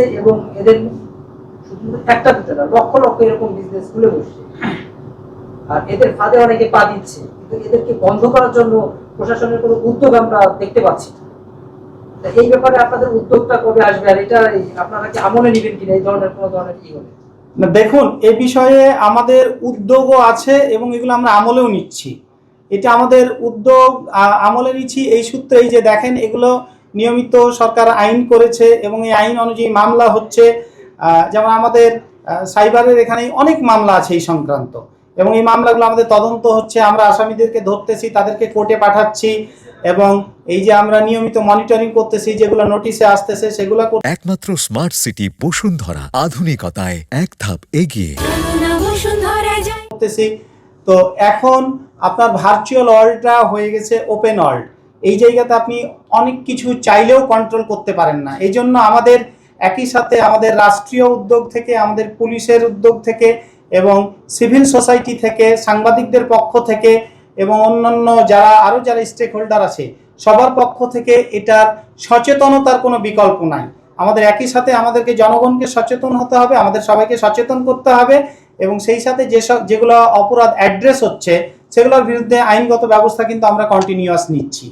চলতেছে এবং এদের শুধু একটা দুটো না, লক্ষ লক্ষ এরকম বিজনেস খুলে বসছে, আর এদের ফাঁদে অনেকে পা দিচ্ছে, কিন্তু এদেরকে বন্ধ করার জন্য প্রশাসনের কোনো উদ্যোগ আমরা দেখতে পাচ্ছি না। এই ব্যাপারে আপনাদের উদ্যোগটা কবে আসবে, আর এটা আপনারা কি আমলে নেবেন কিনা, এই ধরনের কোনো ধরনের কি হবে? না, দেখুন, এ বিষয়ে আমাদের উদ্যোগও আছে এবং এগুলো আমরা আমলেও নিচ্ছি। এটা আমাদের উদ্যোগ আমলে নিচ্ছি এই সূত্রেই যে দেখেন, এগুলো নিয়মিত সরকার আইন করেছে এবং এই আইন অনুযায়ী মামলা হচ্ছে। যেমন আমাদের সাইবারের এখানে অনেক মামলা আছে এই সংক্রান্ত, এবং এই মামলাগুলো আমাদের তদন্ত হচ্ছে, আমরা আসামিদেরকে ধরতেছি, তাদেরকে কোর্টে পাঠাচ্ছি, এবং এই যে আমরা নিয়মিত মনিটরিং করতেছি, যেগুলো নোটিশে আসতেছে সেগুলো একমাত্র স্মার্ট সিটি বসুন্ধরা, আধুনিকতায় এক ধাপ এগিয়ে করতেছি। তো এখন আপনার ভার্চুয়াল ওয়ার্ল্ডটা হয়ে গেছে ওপেন ওয়ার্ল্ড। এই জায়গাতে আপনি অনেক কিছু চাইলেও কন্ট্রোল করতে পারেন না। এই জন্য আমাদের একই সাথে আমাদের রাষ্ট্রীয় উদ্যোগ থেকে, আমাদের পুলিশের উদ্যোগ থেকে, এবং সিভিল সোসাইটি থেকে, সাংবাদিকদের পক্ষ থেকে, এবং অন্যান্য যারা স্টেক হোল্ডার আছে সবার পক্ষ থেকে এটার সচেতনতার কোনো বিকল্প নাই। আমাদের একই সাথে আমাদেরকে জনগণকে সচেতন হতে হবে, আমাদের সবাইকে সচেতন করতে হবে, এবং সেই সাথে যেগুলো অপরাধ অ্যাড্রেস হচ্ছে সেগুলোর বিরুদ্ধে আইনগত ব্যবস্থা কিন্তু আমরা কন্টিনিউয়াস নিচ্ছি।